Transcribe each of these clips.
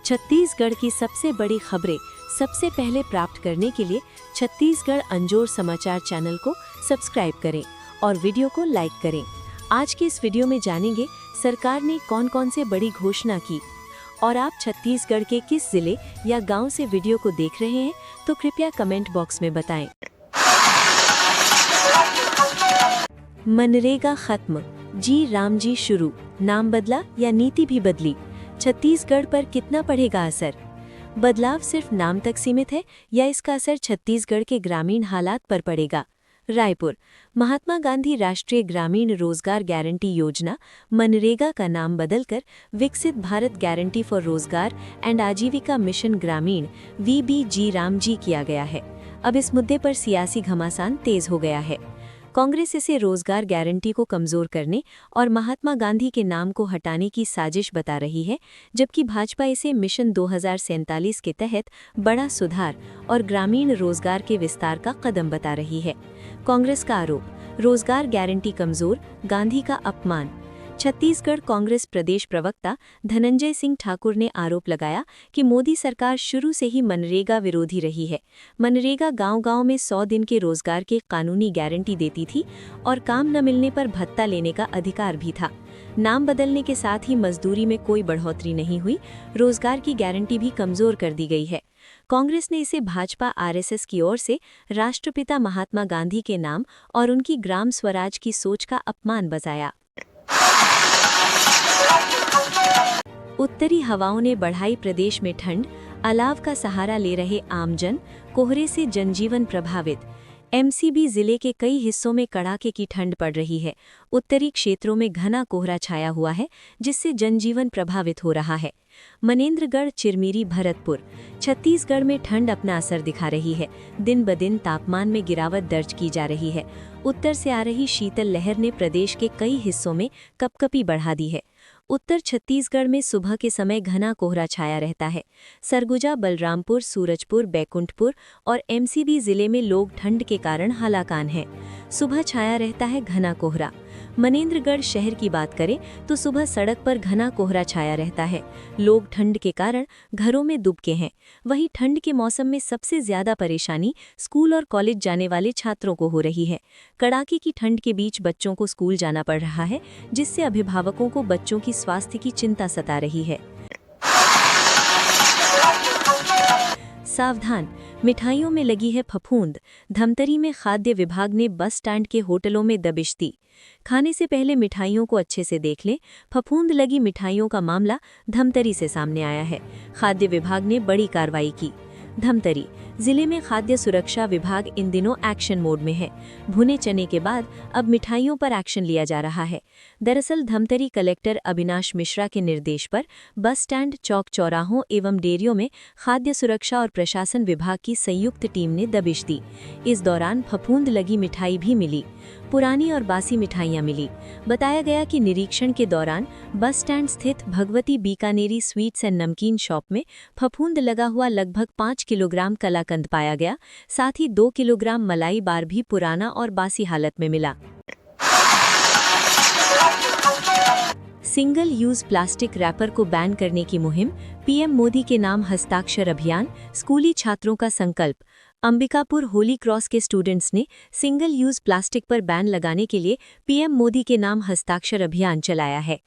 छत्तीसगढ़ की सबसे बड़ी खबरें सबसे पहले प्राप्त करने के लिए छत्तीसगढ़ अंजोर समाचार चैनल को सब्सक्राइब करें और वीडियो को लाइक करें। आज के इस वीडियो में जानेंगे सरकार ने कौन कौन से बड़ी घोषणा की। और आप छत्तीसगढ़ के किस जिले या गांव से वीडियो को देख रहे हैं तो कृपया कमेंट बॉक्स में बताएं। मनरेगा खत्म, जी राम जी शुरू, नाम बदला या नीति भी बदली, छत्तीसगढ़ पर कितना पड़ेगा असर? बदलाव सिर्फ नाम तक सीमित है या इसका असर छत्तीसगढ़ के ग्रामीण हालात पर पड़ेगा? रायपुर, महात्मा गांधी राष्ट्रीय ग्रामीण रोजगार गारंटी योजना मनरेगा का नाम बदलकर विकसित भारत गारंटी फॉर रोजगार एंड आजीविका मिशन ग्रामीण VBG राम जी किया गया है। अब इस मुद्दे पर सियासी घमासान तेज हो गया है। कांग्रेस इसे रोजगार गारंटी को कमजोर करने और महात्मा गांधी के नाम को हटाने की साजिश बता रही है, जबकि भाजपा इसे मिशन 2047 के तहत बड़ा सुधार और ग्रामीण रोजगार के विस्तार का कदम बता रही है। कांग्रेस का आरोप, रोजगार गारंटी कमजोर, गांधी का अपमान। छत्तीसगढ़ कांग्रेस प्रदेश प्रवक्ता धनंजय सिंह ठाकुर ने आरोप लगाया कि मोदी सरकार शुरू से ही मनरेगा विरोधी रही है। मनरेगा गांव-गांव में 100 दिन के रोजगार की कानूनी गारंटी देती थी और काम न मिलने पर भत्ता लेने का अधिकार भी था। नाम बदलने के साथ ही मजदूरी में कोई बढ़ोतरी नहीं हुई, रोजगार की गारंटी भी कमजोर कर दी गई है। कांग्रेस ने इसे भाजपा RSS की ओर से राष्ट्रपिता महात्मा गांधी के नाम और उनकी ग्राम स्वराज की सोच का अपमान बताया। उत्तरी हवाओं ने बढ़ाई प्रदेश में ठंड, अलाव का सहारा ले रहे आमजन, कोहरे से जनजीवन प्रभावित। MCB जिले के कई हिस्सों में कड़ाके की ठंड पड़ रही है। उत्तरी क्षेत्रों में घना कोहरा छाया हुआ है, जिससे जनजीवन प्रभावित हो रहा है। मनेन्द्रगढ़, चिरमिरी, भरतपुर, छत्तीसगढ़ में ठंड अपना असर दिखा रही है। दिन ब दिन तापमान में गिरावट दर्ज की जा रही है। उत्तर से आ रही शीतल लहर ने प्रदेश के कई हिस्सों में कपकपी बढ़ा दी है। उत्तर छत्तीसगढ़ में सुबह के समय घना कोहरा छाया रहता है। सरगुजा, बलरामपुर, सूरजपुर, बैकुंठपुर और MCB जिले में लोग ठंड के कारण हलाकान हैं। सुबह छाया रहता है घना कोहरा। मनेन्द्रगढ़ शहर की बात करें तो सुबह सड़क पर घना कोहरा छाया रहता है। लोग ठंड के कारण घरों में दुबके हैं। वहीं ठंड के मौसम में सबसे ज्यादा परेशानी स्कूल और कॉलेज जाने वाले छात्रों को हो रही है। कड़ाके की ठंड के बीच बच्चों को स्कूल जाना पड़ रहा है, जिससे अभिभावकों को बच्चों की स्वास्थ्य की चिंता सता रही है। सावधान, मिठाइयों में लगी है फफूंद। धमतरी में खाद्य विभाग ने बस स्टैंड के होटलों में दबिश दी। खाने से पहले मिठाइयों को अच्छे से देख लें। फफूंद लगी मिठाइयों का मामला धमतरी से सामने आया है। खाद्य विभाग ने बड़ी कार्रवाई की। धमतरी जिले में खाद्य सुरक्षा विभाग इन दिनों एक्शन मोड में है। भुने चने के बाद अब मिठाइयों पर एक्शन लिया जा रहा है। दरअसल धमतरी कलेक्टर अविनाश मिश्रा के निर्देश पर बस स्टैंड, चौक चौराहों एवं डेयरियों में खाद्य सुरक्षा और प्रशासन विभाग की संयुक्त टीम ने दबिश दी। इस दौरान फफूंद लगी मिठाई भी मिली। पुरानी और बासी मिठाइयां मिली। बताया गया कि निरीक्षण के दौरान बस स्टैंड स्थित भगवती बीकानेरी स्वीट्स एंड नमकीन शॉप में फफूंद लगा हुआ लगभग 5 किलोग्राम कलाकंद पाया गया। साथ ही 2 किलोग्राम मलाई बार भी पुराना और बासी हालत में मिला। सिंगल यूज प्लास्टिक रैपर को बैन करने की मुहिम, PM मोदी के नाम हस्ताक्षर अभियान, स्कूली छात्रों का संकल्प। अंबिकापुर होली क्रॉस के स्टूडेंट्स ने सिंगल यूज प्लास्टिक पर बैन लगाने के लिए PM मोदी के नाम हस्ताक्षर अभियान चलाया है।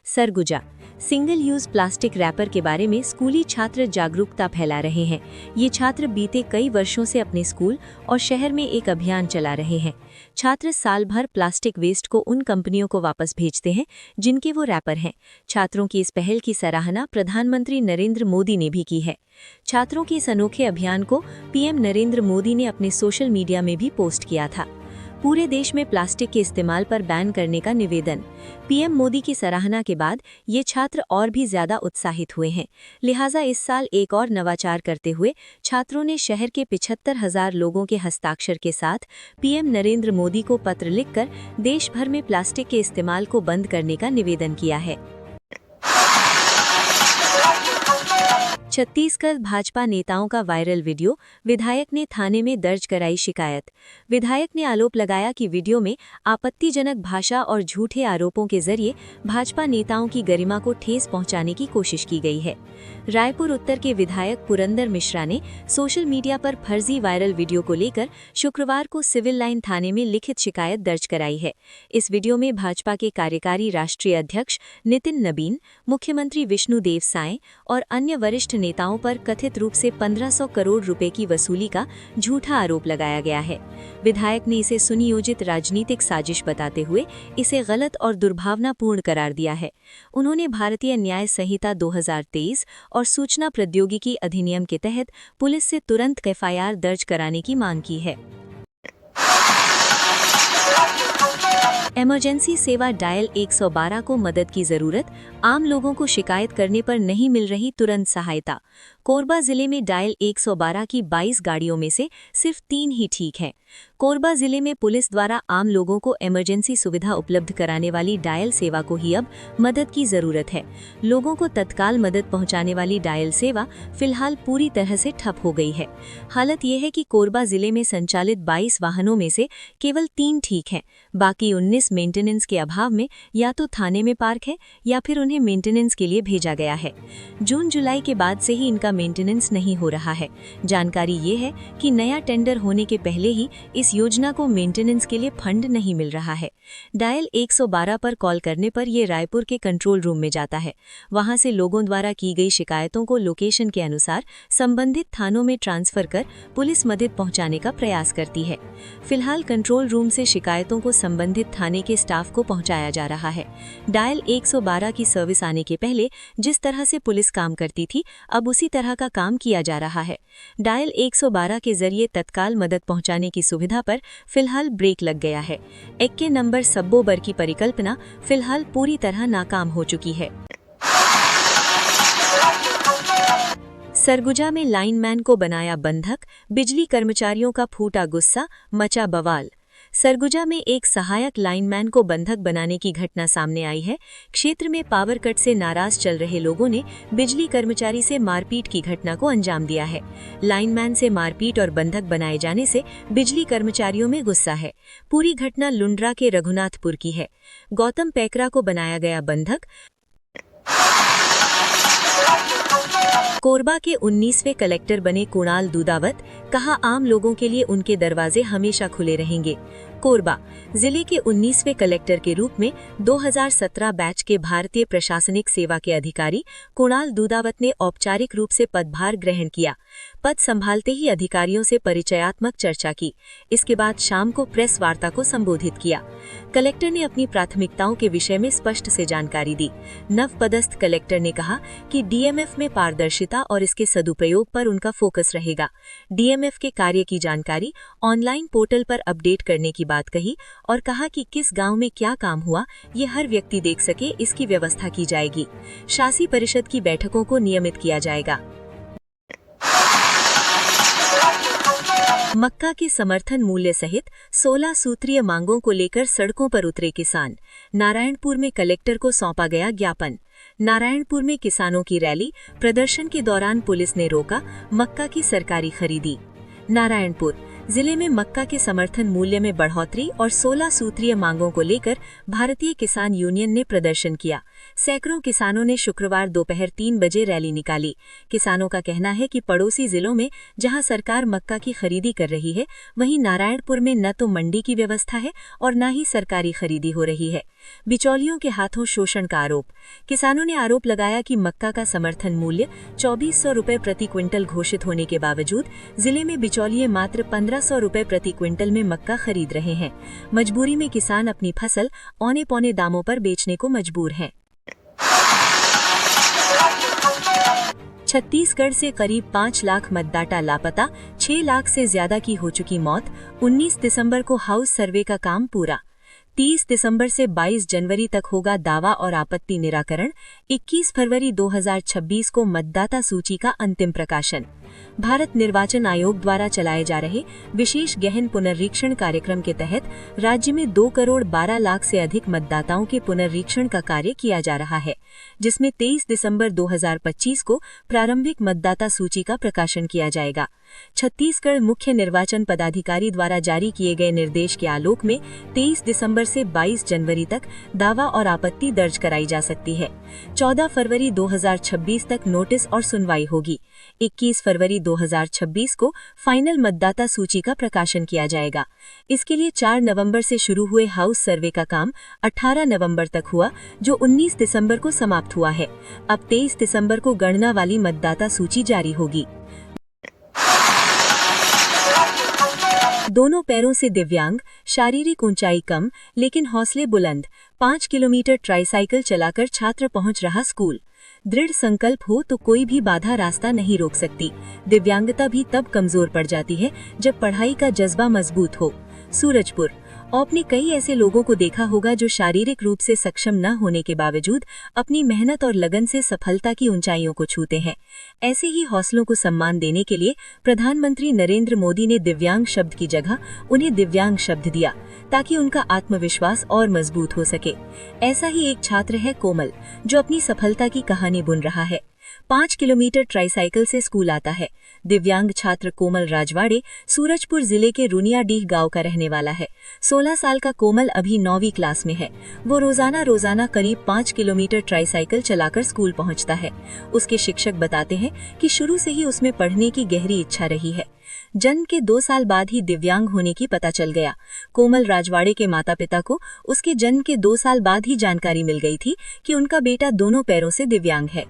Surguja, single use plastic wrapper के बारे में स्कूली छात्र जागरूकता फैला रहे हैं। ये छात्र बीते कई वर्षों से अपने स्कूल और शहर में एक अभियान चला रहे हैं। छात्र साल भर प्लास्टिक वेस्ट को उन कंपनियों को वापस भेजते हैं जिनके वो रैपर हैं। छात्रों की इस पहल की सराहना प्रधानमंत्री नरेंद्र मोदी ने भी की है। छात्रों के इस अनोखे अभियान को PM नरेंद्र मोदी ने अपने सोशल मीडिया में भी पोस्ट किया था। पूरे देश में प्लास्टिक के इस्तेमाल पर बैन करने का निवेदन। PM मोदी की सराहना के बाद ये छात्र और भी ज्यादा उत्साहित हुए हैं। लिहाजा इस साल एक और नवाचार करते हुए छात्रों ने शहर के 75,000 लोगों के हस्ताक्षर के साथ PM नरेंद्र मोदी को पत्र लिखकर देश भर में प्लास्टिक के इस्तेमाल को बंद करने का निवेदन किया है। छत्तीसगढ़ भाजपा नेताओं का वायरल वीडियो, विधायक ने थाने में दर्ज कराई शिकायत। विधायक ने आरोप लगाया कि वीडियो में आपत्तिजनक भाषा और झूठे आरोपों के जरिए भाजपा नेताओं की गरिमा को ठेस पहुंचाने की कोशिश की गई है। रायपुर उत्तर के विधायक पुरंदर मिश्रा ने सोशल मीडिया पर फर्जी वायरल वीडियो को लेकर शुक्रवार को सिविल लाइन थाने में लिखित शिकायत दर्ज कराई है। इस वीडियो में भाजपा के कार्यकारी राष्ट्रीय अध्यक्ष नितिन नबीन, मुख्यमंत्री विष्णुदेव साय और अन्य वरिष्ठ नेताओं पर कथित रूप से 1500 करोड़ रुपए की वसूली का झूठा आरोप लगाया गया है। विधायक ने इसे सुनियोजित राजनीतिक साजिश बताते हुए इसे गलत और दुर्भावनापूर्ण करार दिया है। उन्होंने भारतीय न्याय संहिता 2023 और सूचना प्रौद्योगिकी अधिनियम के तहत पुलिस से तुरंत एफआईआर दर्ज कराने की मांग की है। इमरजेंसी सेवा डायल 112 को मदद की जरूरत, आम लोगों को शिकायत करने पर नहीं मिल रही तुरंत सहायता। कोरबा जिले में डायल 112 की 22 गाड़ियों में से सिर्फ 3 ही ठीक हैं। कोरबा जिले में पुलिस द्वारा आम लोगों को इमरजेंसी सुविधा उपलब्ध कराने वाली डायल सेवा को ही अब मदद की जरूरत है। लोगों को तत्काल मदद पहुंचाने वाली डायल सेवा फिलहाल पूरी तरह से ठप हो गई है। हालत यह है कि कोरबा जिले में संचालित 22 वाहनों में से केवल 3 ठीक हैं। बाकी 19 मेंटेनेंस के अभाव में या तो थाने में पार्क है या फिर उन्हें मेंटेनेंस के लिए भेजा गया है। जून जुलाई के बाद से ही इनका मेंटेनेंस नहीं हो रहा है। जानकारी ये है कि नया टेंडर होने के पहले ही इस योजना को मेंटेनेंस के लिए फंड नहीं मिल रहा है। डायल 112 पर कॉल करने पर ये रायपुर के कंट्रोल रूम में जाता है। वहां से लोगों द्वारा की गई शिकायतों को लोकेशन के अनुसार संबंधित थानों में ट्रांसफर कर पुलिस मदद पहुंचाने का प्रयास करती है। फिलहाल कंट्रोल रूम से शिकायतों को संबंधित थाने के स्टाफ को पहुंचाया जा रहा है। डायल 112 की सर्विस आने के पहले जिस तरह से पुलिस काम करती थी, अब उसी तरह का काम किया जा रहा है। डायल 112 के जरिए तत्काल मदद पहुंचाने की सुविधा पर फिलहाल ब्रेक लग गया है। 1 नंबर सब्बोबर की परिकल्पना फिलहाल पूरी तरह नाकाम हो चुकी है। सरगुजा में लाइनमैन को बनाया बंधक, बिजली कर्मचारियों का फूटा गुस्सा, मचा बवाल। सरगुजा में एक सहायक लाइनमैन को बंधक बनाने की घटना सामने आई है। क्षेत्र में पावर कट से नाराज चल रहे लोगों ने बिजली कर्मचारी से मारपीट की घटना को अंजाम दिया है। लाइनमैन से मारपीट और बंधक बनाए जाने से बिजली कर्मचारियों में गुस्सा है। पूरी घटना लुंड्रा के रघुनाथपुर की है। गौतम पैकरा को बनाया गया बंधक। कोरबा के 19वें कलेक्टर बने कुणाल दूदावत, कहा आम लोगों के लिए उनके दरवाजे हमेशा खुले रहेंगे। कोरबा जिले के 19वें कलेक्टर के रूप में 2017 बैच के भारतीय प्रशासनिक सेवा के अधिकारी कुणाल दूदावत ने औपचारिक रूप से पदभार ग्रहण किया। पद संभालते ही अधिकारियों से परिचयात्मक चर्चा की। इसके बाद शाम को प्रेस वार्ता को संबोधित किया। कलेक्टर ने अपनी प्राथमिकताओं के विषय में स्पष्ट से जानकारी दी। नवपदस्थ कलेक्टर ने कहा कि डीएमएफ में पारदर्शिता और इसके सदुपयोग पर उनका फोकस रहेगा। डीएमएफ के कार्य की जानकारी ऑनलाइन पोर्टल पर अपडेट करने की बात कही और कहा कि किस गांव में क्या काम हुआ ये हर व्यक्ति देख सके, इसकी व्यवस्था की जाएगी। शासी परिषद की बैठकों को नियमित किया जाएगा। मक्का के समर्थन मूल्य सहित 16 सूत्रीय मांगों को लेकर सड़कों पर उतरे किसान। नारायणपुर में कलेक्टर को सौंपा गया ज्ञापन। नारायणपुर में किसानों की रैली, प्रदर्शन के दौरान पुलिस ने रोका मक्का की सरकारी खरीदी। नारायणपुर जिले में मक्का के समर्थन मूल्य में बढ़ोतरी और 16 सूत्रीय मांगों को लेकर भारतीय किसान यूनियन ने प्रदर्शन किया। सैकड़ों किसानों ने शुक्रवार दोपहर 3 बजे रैली निकाली। किसानों का कहना है कि पड़ोसी जिलों में जहां सरकार मक्का की खरीदी कर रही है, वहीं नारायणपुर में न तो मंडी की व्यवस्था है और न ही सरकारी खरीदी हो रही है। बिचौलियों के हाथों शोषण का आरोप। किसानों ने आरोप लगाया कि मक्का का समर्थन मूल्य 2400 रुपए प्रति क्विंटल घोषित होने के बावजूद जिले में बिचौलिए मात्र 1500 रुपए प्रति क्विंटल में मक्का खरीद रहे हैं। मजबूरी में किसान अपनी फसल औने पौने दामों पर बेचने को मजबूर हैं। छत्तीसगढ़ से करीब 5 लाख मतदाता लापता, 6 लाख से ज्यादा की हो चुकी मौत। 19 दिसंबर को हाउस सर्वे का काम पूरा। 30 दिसंबर से 22 जनवरी तक होगा दावा और आपत्ति निराकरण। 21 फरवरी 2026 को मतदाता सूची का अंतिम प्रकाशन। भारत निर्वाचन आयोग द्वारा चलाए जा रहे विशेष गहन पुनर्रीक्षण कार्यक्रम के तहत राज्य में 2 करोड़ 12 लाख से अधिक मतदाताओं के पुनर्रीक्षण का कार्य किया जा रहा है, जिसमें 23 दिसंबर 2025 को प्रारंभिक मतदाता सूची का प्रकाशन किया जाएगा। छत्तीसगढ़ मुख्य निर्वाचन पदाधिकारी द्वारा जारी किए गए निर्देश के आलोक में 23 दिसंबर से 22 जनवरी तक दावा और आपत्ति दर्ज कराई जा सकती है। 14 फरवरी 2026 तक नोटिस और सुनवाई होगी। 21 फरवरी 2026 को फाइनल मतदाता सूची का प्रकाशन किया जाएगा। इसके लिए 4 नवंबर से शुरू हुए हाउस सर्वे का काम 18 नवंबर तक हुआ, जो 19 दिसंबर को समाप्त हुआ है। अब 23 दिसंबर को गणना वाली मतदाता सूची जारी होगी। दोनों पैरों से दिव्यांग, शारीरिक ऊंचाई कम लेकिन हौसले बुलंद, 5 किलोमीटर ट्राईसाइकिल चलाकर छात्र पहुंच रहा स्कूल। दृढ़ संकल्प हो तो कोई भी बाधा रास्ता नहीं रोक सकती। दिव्यांगता भी तब कमजोर पड़ जाती है जब पढ़ाई का जज्बा मजबूत हो। सूरजपुर। आपने कई ऐसे लोगों को देखा होगा जो शारीरिक रूप से सक्षम न होने के बावजूद अपनी मेहनत और लगन से सफलता की ऊंचाइयों को छूते हैं। ऐसे ही हौसलों को सम्मान देने के लिए प्रधानमंत्री नरेंद्र मोदी ने दिव्यांग शब्द की जगह उन्हें दिव्यांग शब्द दिया, ताकि उनका आत्मविश्वास और मजबूत हो सके। ऐसा ही एक छात्र है कोमल, जो अपनी सफलता की कहानी बुन रहा है। 5 किलोमीटर ट्राईसाइकिल से स्कूल आता है। दिव्यांग छात्र कोमल राजवाड़े सूरजपुर जिले के रुनियाडीह गांव का रहने वाला है। 16 साल का कोमल अभी 9वीं क्लास में है। वो रोजाना करीब 5 किलोमीटर ट्राईसाइकिल चलाकर स्कूल पहुंचता है। उसके शिक्षक बताते हैं कि शुरू से ही उसमें पढ़ने की गहरी इच्छा रही है। जन्म के 2 साल बाद ही दिव्यांग होने की पता चल गया। कोमल राजवाड़े के माता पिता को उसके जन्म के 2 साल बाद ही जानकारी मिल गई थी कि उनका बेटा दोनों पैरों से दिव्यांग है।